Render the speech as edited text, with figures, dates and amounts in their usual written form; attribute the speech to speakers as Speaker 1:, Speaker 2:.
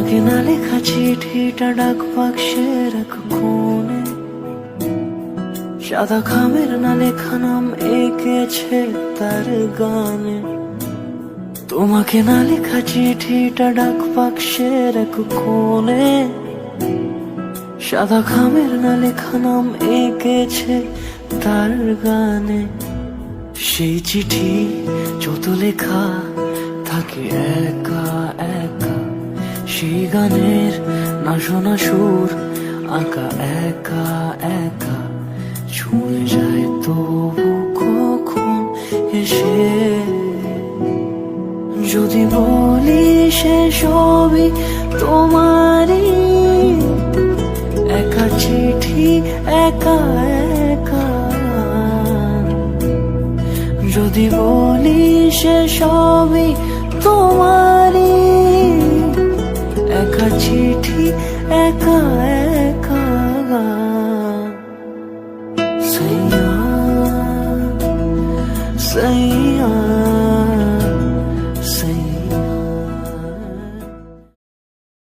Speaker 1: তোমাকে না লেখা চিঠিটা ডাক বাক্সের এক কোণে, সাদা খামের না লেখা নাম এঁকেছে তার গানে। তোমাকে না লেখা চিঠিটা ডাক বাক্সের এক কোণে, সাদা খামের না লেখা নাম এঁকেছে তার গানে। সেই চিঠি যত লেখা থাকে একা একা, সেই গানের না শোনা সুর আঁকা একা একা, ছুঁয়ে যায় তবু কখন এসে। যদি বলি সে সবই তোমারই, একা চিঠি একা একা। যদি বলি সে সবই তোমারই, একা চিঠি একা একা। সাইয়া সাইয়া